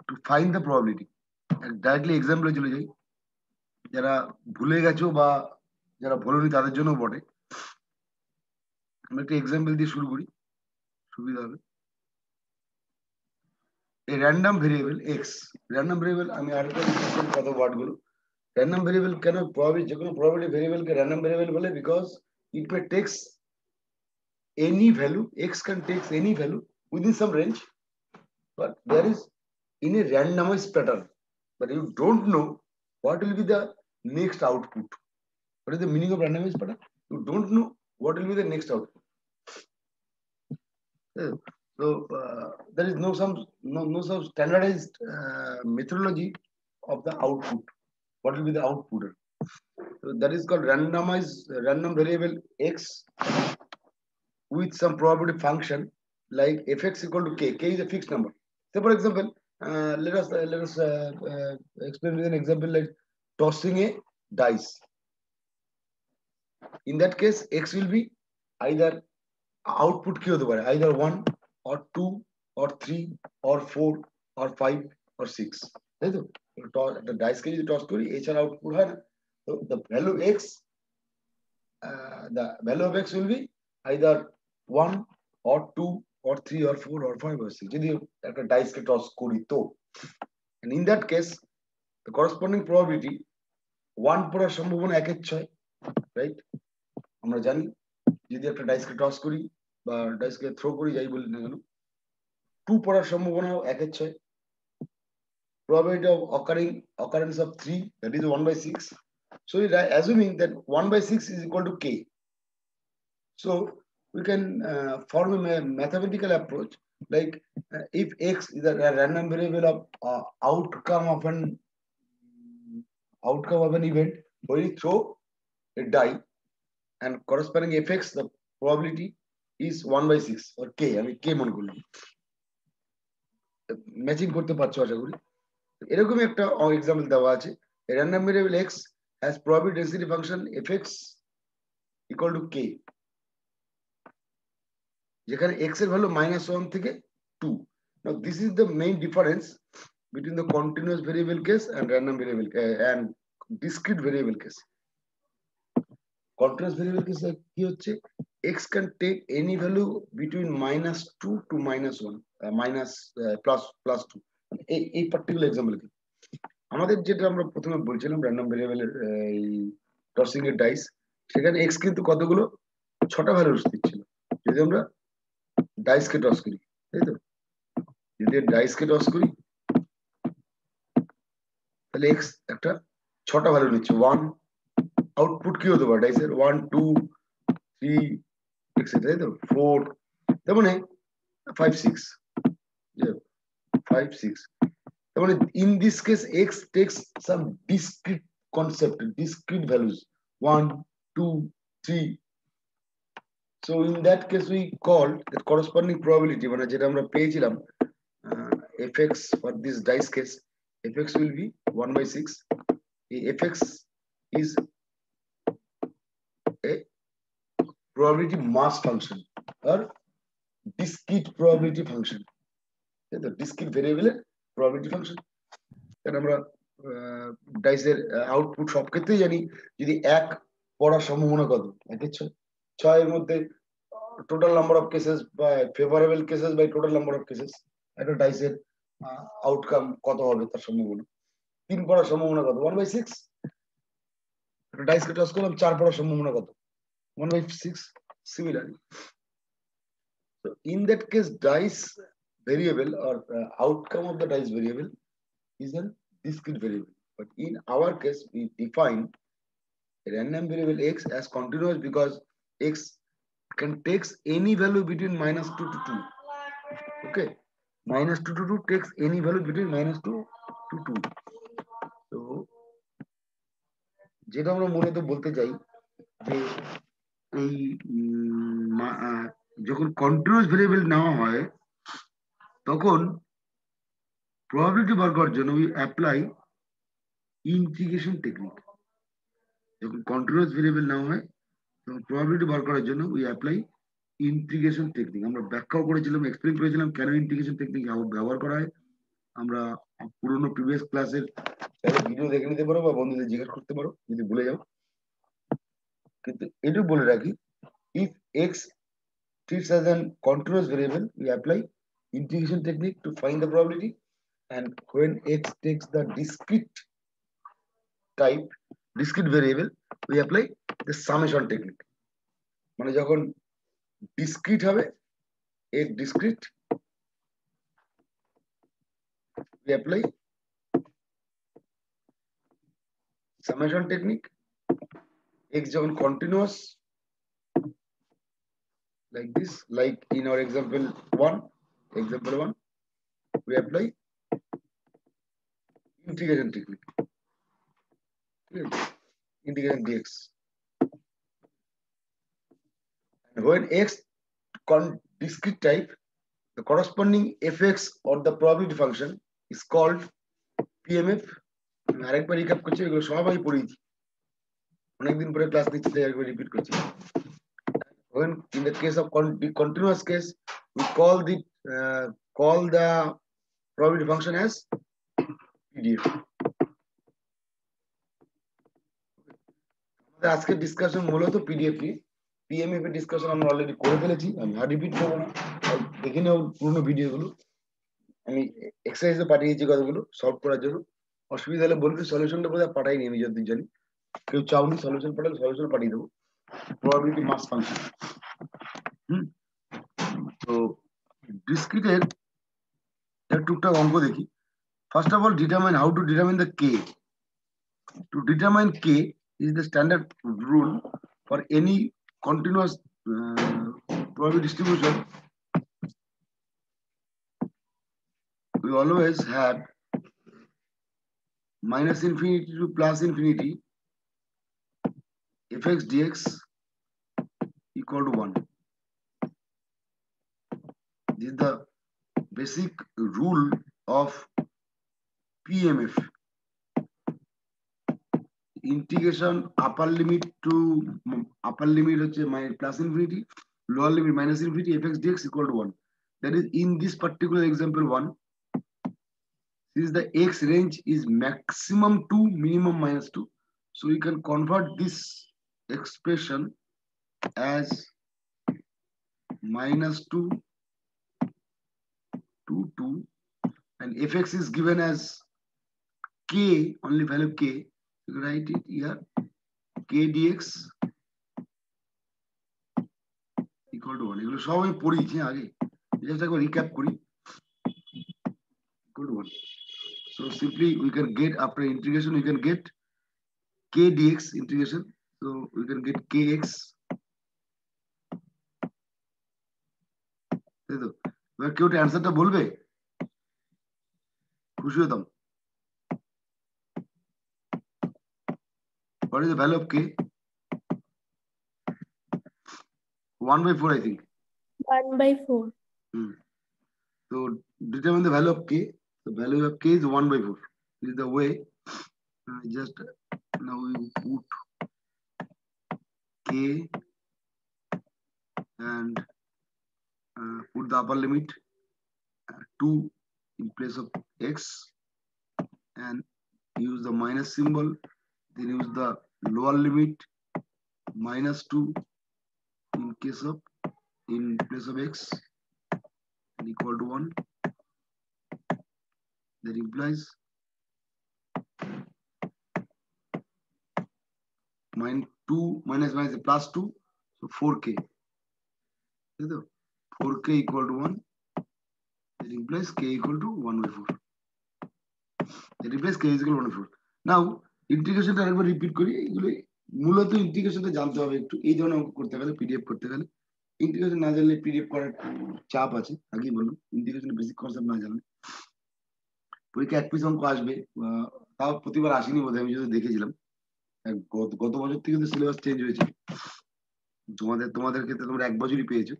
to find the probability. Directly এক্সাম্পলে চলে যাই, যারা ভুলে গেছো বা যারা ভুলোনি তাদের জন্য বটে। আমরা একটা এক্সাম্পল দিয়ে শুরু করি, সুবিধা হবে। a random variable x, random variable আমি আরেকটা কত ওয়ার্ড গুলো, random variable কেন probability, যে কোনো probability variable কে random variable বলে, because it may takes any value, x can take any value within some range, but there is in a randomized pattern, but you don't know what will be the next output. What is the meaning of randomized pattern? You don't know what will be the next output. So there is no some standardized methodology of the output. What will be the output? So that is called random variable x with some probability function like fx equal to k. K is a fixed number. So for example, let us explain with an example like tossing a dice. In that case, x will be either output কি হতে পারে, either 1 or 2 or 3 or 4 or 5 or 6, তাই তো? একটা dice কে যদি toss করি এছাড়া output হয় না। তো the value of x will be either 1 or 2 or 3 or 4 or 5 or 6 যদি একটা ডাইস কে টস করি তো। and in that case the corresponding probability 1 পড়ার সম্ভাবনা 1/6, রাইট? আমরা জানি যদি একটা ডাইস কে টস করি বা ডাইস কে থ্রো করি যাই বলি না কেন, 2 পড়ার সম্ভাবনা 1/6, probability of occurrence of 3, that is 1/6. So assuming that 1/6 is equal to k, so we can form a mathematical approach like if x is a random variable of outcome of an event where you throw a die and corresponding fx, the probability is 1/6 or k. আমি k মনে করলাম, matching করতে পারছো আশা করি। এরকমই একটা example দেওয়া আছে, random variable x has probability density function fx equal to k, যেখানে x এর ভ্যালু -1 থেকে 2. Now this is the main difference between the continuous variable case and random variable and discrete variable case. Continuous variable case কি হচ্ছে, x can take any value between -2 to -1 +2. এই particular example আমাদের যেটা আমরা প্রথমে বলছিলাম random ভেরিয়েবলের এই টসিং এর ডাইস, সেখানে এক্স কিন্তু কতগুলো 6টা ভ্যালুস দিচ্ছিল। যদি আমরা ডাইস কে টস করি, তাই তো, যদি ডাইস কে টস করি তাহলে এক্স একটা 6টা ভ্যালু নিচ্ছে। 1 আউটপুট কি হতে পারে ডাইসের, 1 2 3 এক্সেট্রা, তাই তো, 4, তার মানে 5 6, 5 6। তার মানে in this case x takes some discrete concept, discrete values 1 2 3. So in that case we call the corresponding probability, মানে যেটা আমরা পেয়েছিলাম fx for this dice case, fx will be 1/6. fx is a probability mass function or discrete probability function, তাই তো, discrete variable probability function। কারণ আমরা ডাইসের output সব ক্ষেত্রেই জানি যদি 1 পড়ার সম্ভাবনা কত, 1/6, 6 মধ্যে টোটাল নাম্বার অফ কেসেস বা favourable cases by total number of cases, একটা ডাইসের আউটকাম কত হবে তার সম্ভাবনা। 3 পড়ার সম্ভাবনা কত, 1/6। একটা ডাইসকে টস করলাম, 4 পড়ার সম্ভাবনা কত, 1/6। Similarly, so in that case dice variable or outcome of the dice variable is a discrete variable, but in our case we define a random variable x as continuous because x can takes any value between -2 to 2. Okay, -2 to 2 takes any value between -2 to 2. So যেটা আমরা মূলত বলতে চাই যে এই যখন continuous variable নেওয়া হয় তখন প্রবাবিলিটি বার করার জন্য উই অ্যাপ্লাই ইন্টিগ্রেশন টেকনিক। যখন কন্টিনিউয়াস ভেরিয়েবল নেওয়া হয় তখন প্রবাবিলিটি বার করার জন্য উই অ্যাপ্লাই ইন্টিগ্রেশন টেকনিক আমরা ব্যাখ্যাও করেছিলাম, এক্সপ্লেন করেছিলাম কেন ইন্টিগ্রেশন টেকনিক ব্যবহার করা হয়। আমরা পুরোনো প্রিভিয়াস ক্লাসের ভিডিও দেখে নিতে পারো বা বন্ধুদের জিজ্ঞেস করতে পারো যদি ভুলে যাও। কিন্তু এটুকু বলে রাখি, if x treats as an continuous variable, we apply integration technique to find the probability, and when x takes the discrete variable, we apply the summation technique. মানে যখন ডিসক্রিট হবে, a discrete, we apply summation technique. x যখন continuous, like this, like in our example 1, we apply integration technique, integration dx. And when x discrete type, the corresponding fx or the probability function is called PMF. আরেকবার recap করছি, এগুলো সবাই পড়েছি, অনেকদিন পরে class নিচ্ছি তাই একবার রিপিট করছি। When in the case of continuous case, we call the probability function as PDF. আমাদের আজকের ডিসকাশন মূলত পিডিএফ নিয়ে। পিএমএফ এর ডিসকাশন আমরা অলরেডি করে ফেলেছি, আমি আর রিপিট করবো না, দেখে নেও পুরোনো ভিডিওগুলো। আমি এক্সারসাইজে পাঠিয়েছি কতগুলো সলভ করার জন্য, অসুবিধা হলে বলবি, সলিউশনটা বোধহয় পাঠাইনি আমি যতদিন জানি। কেউ চাওনি সলিউশন পাঠালে সলিউশন পাঠিয়ে দেবো, প্রবাবিলিটি মাস ফাংশন। তো ডিসক্রিটের টুকটাক অঙ্ক দেখি। First of all determine, how to determine the K. To determine k is the standard rule for any continuous probability distribution. We always have minus infinity to plus infinity fx dx equal to 1. This is the basic rule of PMF. Integration upper limit to upper limit plus infinity, lower limit minus infinity fx dx equal to 1. That is, in this particular example 1, since the x range is maximum 2, minimum -2, so you can convert this expression as -2 to 2, and fx is given as k, only value k. You can write it here, k dx equal to 1. এগুলো সবাই পড়িয়েছি আগে, just একবার recap করি। equal to 1. So simply we can get, after integration we can get k dx integration, so we can get kx. তাই তো, এবার কেউ অ্যান্সারটা বলবে, খুশি হতাম। What is the value of k? 1/4, I think. 1/4. So determine the value of k. The value of k is 1/4. This is the way. Just now we put k and put the upper limit 2 in place of x, and use the minus symbol. Then use the lower limit -2 in place of x, and equal to 1. That implies minus plus 2, so 4k. 4k equal to 1. That implies k equal to 1/4. That implies k is equal to 1/4. Now ইন্টিগ্রেশনটা আরেকবার repeat করি। এগুলো মূলত ইন্টিগ্রেশনটা জানতে হবে একটু, এই ধরনের অঙ্ক করতে গেলে, পিডিএফ করতে গেলে। ইন্টিগ্রেশন না জানলে পিডিএফ করার চাপ আছে, আগেই বললাম, ইন্টিগ্রেশন বেসিক কনসেপ্ট না জানলে পরীক্ষা এক পিস অঙ্ক আসবে, তাও প্রতিবার আসেনি বোধহয়, আমি যদি দেখেছিলাম। গত বছর থেকে তো সিলেবাস চেঞ্জ হয়েছে, তোমাদের ক্ষেত্রে তোমরা 1 বছরই পেয়েছো।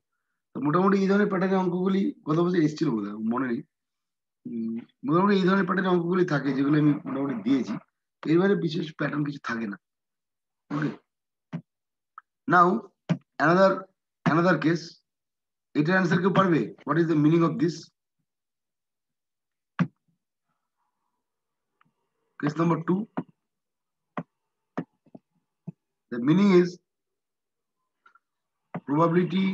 তো মোটামুটি এই ধরনের প্যাটার্নের অঙ্কগুলি গত বছর এসেছিল বোধহয়, মনে নেই। মোটামুটি এই ধরনের প্যাটার্নের অঙ্কগুলি থাকে যেগুলো আমি মোটামুটি দিয়েছি, এবারে বিশেষ প্যাটার্ন কিছু থাকে না। ওকে, নাও another case. এটার অ্যান্সার কেউ পারবে? What is the meaning of this? Case number 2, the meaning is probability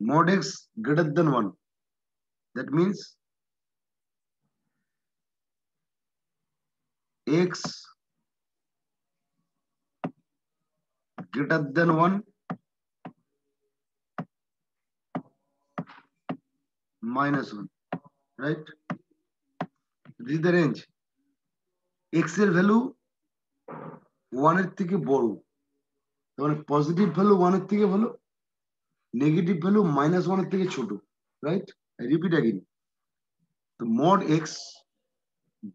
mod x greater than 1. That means x greater than 1 minus 1, right? This is the range. x এর value 1 এর থেকে বড়, মানে positive value 1 এর থেকে ভালো, negative value -1 এর থেকে ছোট, right? I repeat again. The mod x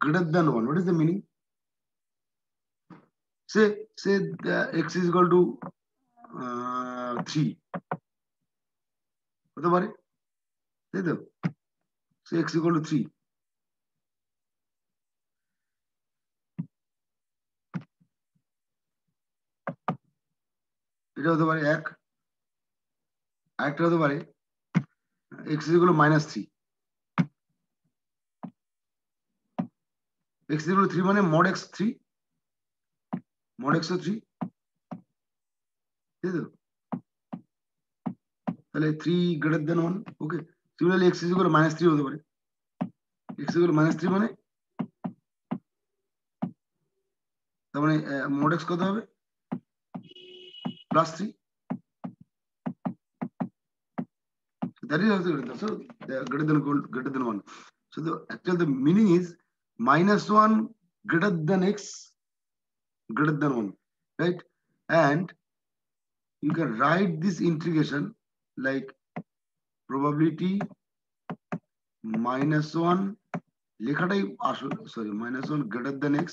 greater than 1. What is the meaning? Say x is equal to 3 হতে পারে, তাই তো? Say x equal to 3. এটা হতে পারে 1, আরেকটা হতে পারে x is equal to -3. x is equal to 3 মানে mod x 3, mod x ও 3, তাই তো? তাহলে 3 greater than 1. Okay, similarly x is equal to -3 হতে পারে। x is equal to -3 মানে তার মানে mod x কত হবে? +3. That is also greater. So greater than 1. So the meaning is -1 greater than x greater than 1, right? And you can write this integration like probability -1 লেখাটাই আসল, sorry, -1 greater than x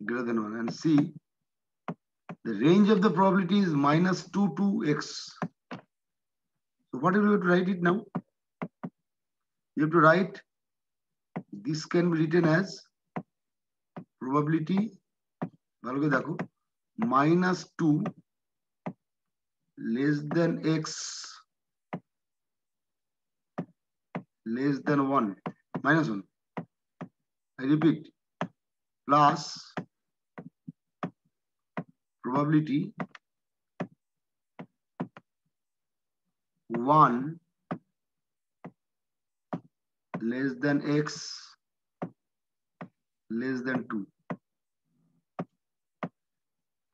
greater than 1, and see the range of the probability is -2 to x. So what do you have to write it now? You have to write this can be written as probability ভালো করে দেখো -2 less than x less than 1 -1. I repeat, plus probability 1 less than x less than 2.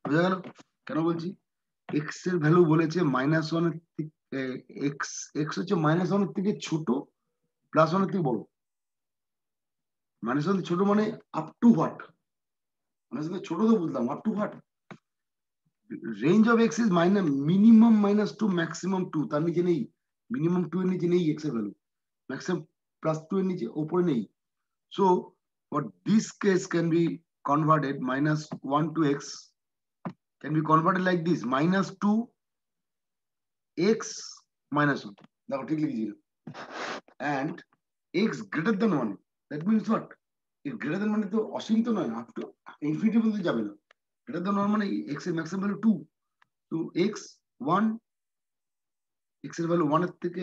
বুঝা গেল কেন বলছি? x এর value বলেছে -1 এর থেকে x হচ্ছে -1 এর থেকে ছোট, +1 এর থেকে বড়। -1 ছোট মানে আপ টু হোয়াট? ছোট তো বুঝলাম, up to what? Range of x is minimum -2 maximum 2, তার নিচে নেই। মিনিমাম 2 এর নিচে নেই x এর ভ্যালু, ম্যাক্সিমাম +2 এর নিচে উপরে নেই। So for this case can be converted, -1 to x can be converted like this, -2 x -1. দেখো ঠিক লিখেছিল। And x greater than 1, that means what? If greater than মানে তো অসীম তো নয়, আপ টু ইনফিনিটি পর্যন্ত যাবে না। greater than 1 মানে x এর ম্যাক্সিমাম ভ্যালু 2, তো x 1, x এর ভ্যালু 1 এর থেকে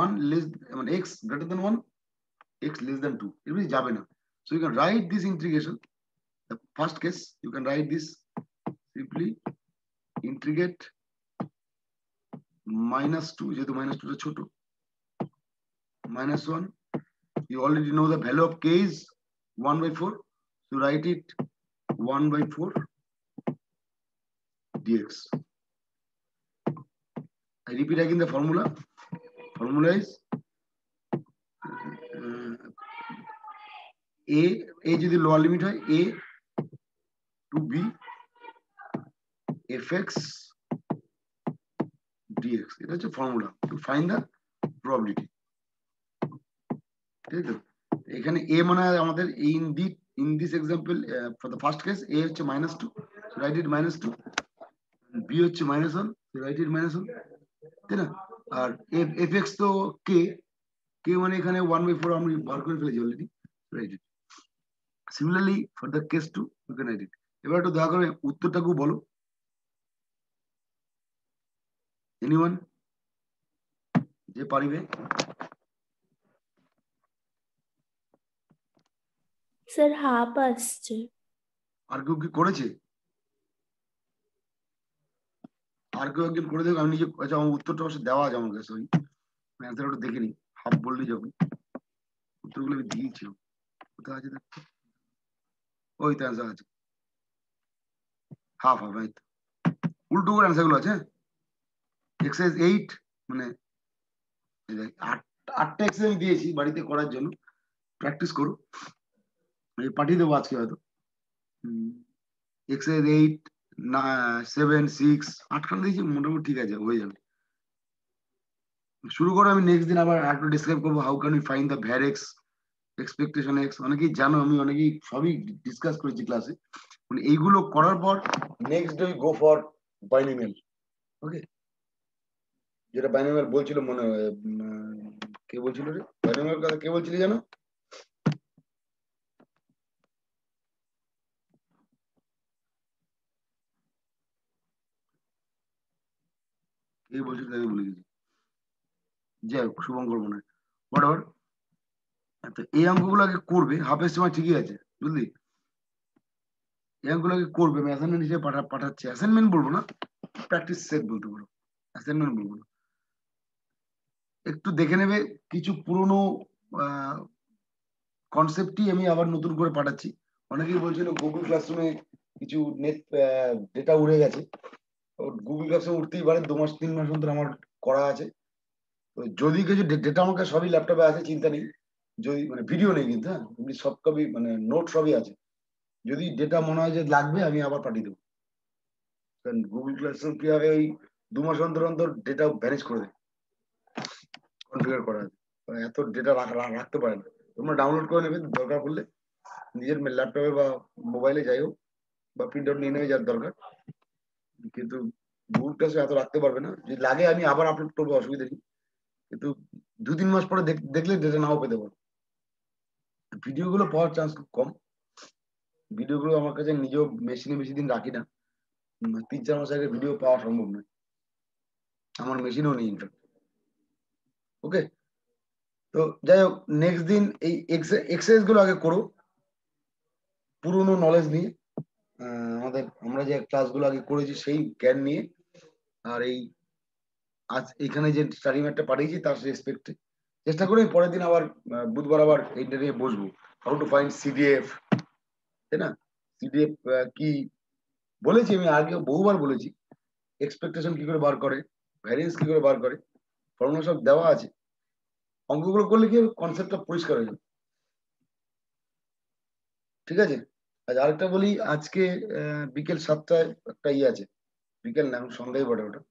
1 লেস, মানে x greater than 1, x less than 2, এর বেশি যাবে না। So you can write this integration. The first case you can write this simply integrate -2, যেহেতু -2 টা ছোট, -1. You already know the value of k is 1/4, so write it 1/4 dx. I repeat again the formula. Formula is a যদি lower limit হয় a to b fx dx, এটা হচ্ছে formula to find the probability. ঠিক আছে, এখানে a মানে আমাদের in this example for the first case a হচ্ছে -2, so write it -2, b হচ্ছে -1, so write it -1, তাই না? আর fx তো k মানে এখানে 1/4 আমরা বার করে ফেলেছি already, write it. Similarly for the case 2 you can write it এবার একটু দয়া করে উত্তরটাকেও বলো। এনিওয়ান যে পারিবে? স্যার হাফ আসছে। আর কেউ কি করেছে? আর কেউ একজন করে দেবে, আমি নিজে। আচ্ছা, আমার উত্তরটা অবশ্য দেওয়া আছে আমার কাছে, ওই অ্যান্সার ওটা দেখে নি। হাফ বললি যখন, উত্তরগুলো আমি দিয়েছিলাম। কোথায় আছে দেখো, ওই তো অ্যান্সার আছে, হাফ হাফ। এই তো উল্টো করে অ্যান্সার গুলো আছে। এক্সারসাইজ 8, মানে এই দেখ, 8টা এক্সারসাইজ দিয়েছি বাড়িতে করার জন্য, প্র্যাকটিস করো। এই পাঠিয়ে দেবো আজকে হয়তো। এক্সারসাইজ 8, 7, 6, 8খানা দিয়েছি, মোটামুটি ঠিক আছে, হয়ে যাবে। শুরু করো, আমি নেক্সট দিন আবার একটু ডিসক্রাইব করবো how can we find the var X, expectation X. অনেকেই জানো, আমি অনেকেই সবই ডিসকাস করেছি ক্লাসে। মানে এইগুলো করার পর next day go for binomial. Okay, যেটা বাইনোমিয়াল বলছিল মনে হয়, কে বলছিল রে বাইনোমিয়াল কথা, কে বলছিলি জানো? কে বলছিল তাকে ভুলে গেছি। যাই হোক, শুভঙ্কর মনে হয়, হোয়াট। তো এই অঙ্কগুলো আগে করবে, হাফের সময় ঠিকই আছে, বুঝলি? এই অঙ্কগুলো আগে করবে, আমি অ্যাসাইনমেন্ট হিসেবে পাঠাচ্ছি। অ্যাসাইনমেন্ট বলবো না, প্র্যাকটিস সেট বলতে পারো, অ্যাসাইনমেন্ট বলবো না। একটু দেখে নেবে, কিছু পুরনো কনসেপ্টই আমি আবার নতুন করে পাঠাচ্ছি। অনেকেই বলছিল গুগল ক্লাসরুমে কিছু নেট ডেটা উড়ে গেছে। গুগল ক্লাসরুমে উঠতেই পারে, 2 মাস 3 মাস অন্তর আমার করা আছে। তো যদি কিছু ডেটা, আমার কাছে সবই ল্যাপটপে আছে, চিন্তা নেই। যদি মানে ভিডিও নেই কিন্তু, হ্যাঁ এমনি সফট কপি মানে নোট সবই আছে। যদি ডেটা মনে হয় যে লাগবে, আমি আবার পাঠিয়ে দেবো। কারণ গুগল ক্লাসরুম কি হবে, ওই 2 মাস অন্তর অন্তর ডেটা ম্যানেজ করে দেয়, কনফিগার করা আছে। মানে এত ডেটা রাখতে পারে না। তোমরা ডাউনলোড করে নেবে দরকার পড়লে, নিজের ল্যাপটপে বা মোবাইলে, যাই হোক, বা প্রিন্ট আউট নিয়ে নেবে যার দরকার। কিন্তু গুগল ক্লাসে এত রাখতে পারবে না। যদি লাগে আমি আবার আপলোড করবো, অসুবিধা নেই। কিন্তু 2-3 মাস পরে দেখলে ডেটা নাও পেতে পারো। ভিডিওগুলো পাওয়ার চান্স খুব কম। ভিডিওগুলো আমার কাছে নিজেও মেশিনে বেশি দিন রাখি না। 3-4 মাস আগে ভিডিও পাওয়া সম্ভব নয়, আমার মেশিনও নেই ইনফ্যাক্ট। ওকে, তো যাই হোক, নেক্সট দিন এই এক্সারসাইজ গুলো আগে করো, পুরোনো নলেজ নিয়ে। আমরা যে ক্লাসগুলো আগে করেছি সেই জ্ঞান নিয়ে। আর এই আজ এখানে যে স্টাডি ম্যাটটা পাঠিয়েছি তার রেসপেক্টে চেষ্টা করে পরের দিন আবার বুধবার আবার এইটা নিয়ে বসবো, হাউ টু ফাইন্ড সিডিএফ, তাই না? সিডিএফ কি বলেছি আমি আগে, বহুবার বলেছি। এক্সপেকটেশন কি করে বার করে, ভ্যারিয়েন্স কি করে বার করে, ফর্মুলা সব দেওয়া আছে। অঙ্কগুলো করলে কি কনসেপ্টটা পরিষ্কার হয়ে যাবে। ঠিক আছে, আজ আরেকটা বলি, আজকে বিকেল 7টায় একটা ইয়ে আছে। বিকেল না, এখন সন্ধ্যায় বটে ওটা।